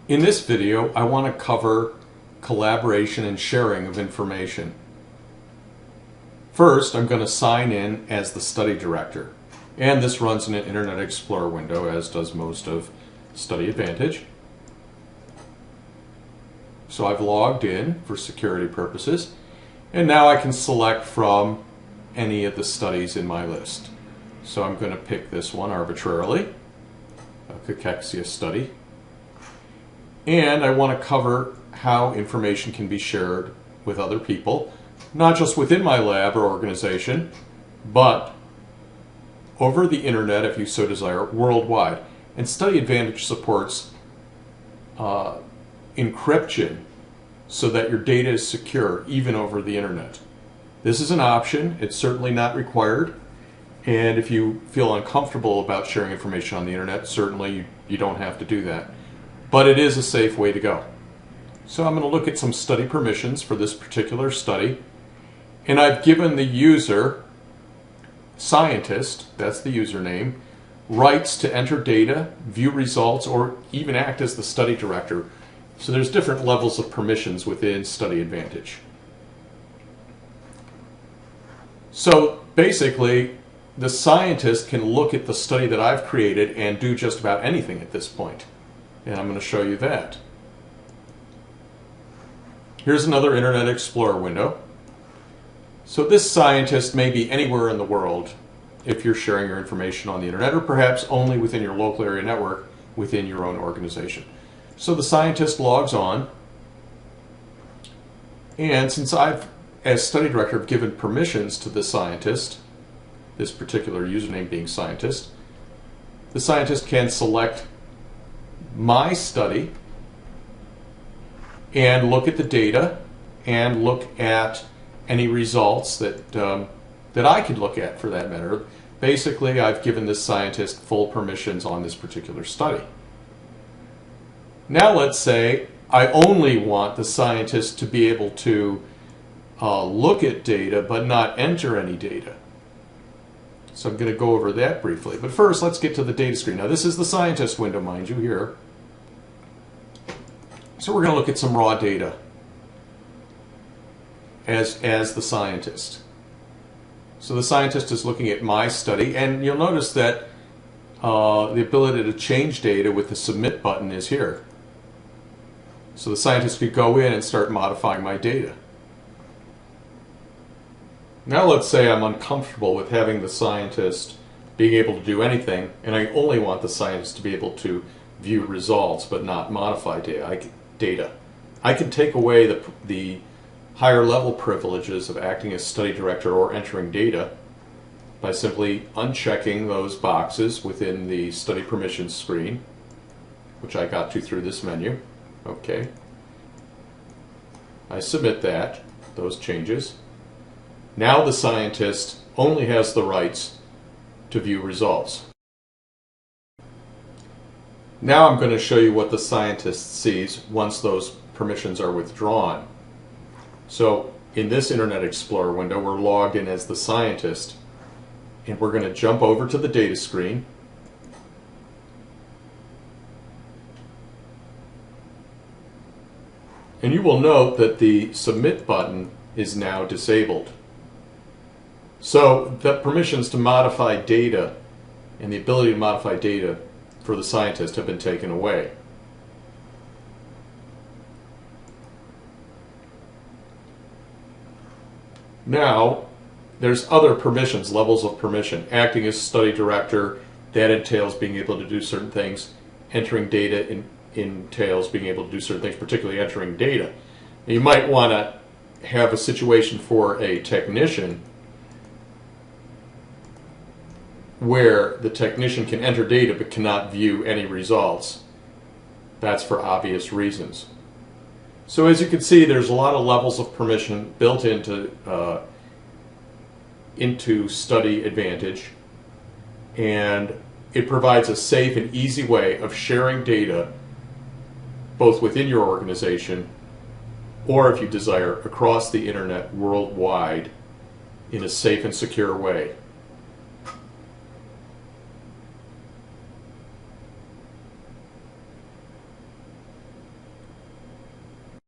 In this video, I want to cover collaboration and sharing of information. First, I'm going to sign in as the study director. And this runs in an Internet Explorer window, as does most of Study Advantage. So I've logged in for security purposes. And now I can select from any of the studies in my list. So I'm going to pick this one arbitrarily, a cachexia study. And I want to cover how information can be shared with other people, not just within my lab or organization, but over the internet, if you so desire, worldwide. And Study Advantage supports encryption so that your data is secure even over the internet. This is an option. It's certainly not required. And if you feel uncomfortable about sharing information on the internet, certainly you don't have to do that. But it is a safe way to go. So I'm going to look at some study permissions for this particular study. And I've given the user, scientist, that's the username, rights to enter data, view results, or even act as the study director. So there's different levels of permissions within Study Advantage. So basically, the scientist can look at the study that I've created and do just about anything at this point. And I'm going to show you that. Here's another Internet Explorer window. So this scientist may be anywhere in the world if you're sharing your information on the internet, or perhaps only within your local area network within your own organization. So the scientist logs on, and since I've, as study director, have given permissions to the scientist, this particular username being scientist, the scientist can select my study and look at the data and look at any results that that I could look at, for that matter. Basically, I've given this scientist full permissions on this particular study. Now let's say I only want the scientist to be able to look at data but not enter any data. So I'm going to go over that briefly. But first, let's get to the data screen. Now this is the scientist window, mind you, here. So we're going to look at some raw data as the scientist. So the scientist is looking at my study, and you'll notice that the ability to change data with the submit button is here. So the scientist could go in and start modifying my data. Now let's say I'm uncomfortable with having the scientist being able to do anything, and I only want the scientist to be able to view results but not modify data. I can take away the higher level privileges of acting as study director or entering data by simply unchecking those boxes within the study permissions screen, which I got to through this menu. Okay. I submit those changes. Now the scientist only has the rights to view results. Now I'm going to show you what the scientist sees once those permissions are withdrawn. So in this Internet Explorer window, we're logged in as the scientist, and we're going to jump over to the data screen. And you will note that the submit button is now disabled. So the permissions to modify data and the ability to modify data for the scientist have been taken away. Now, there's other permissions, levels of permission. Acting as study director, that entails being able to do certain things. Entering data entails being able to do certain things, particularly entering data. Now, you might want to have a situation for a technician where the technician can enter data but cannot view any results. That's for obvious reasons. So as you can see, there's a lot of levels of permission built into Study Advantage, and it provides a safe and easy way of sharing data both within your organization or, if you desire, across the internet worldwide in a safe and secure way.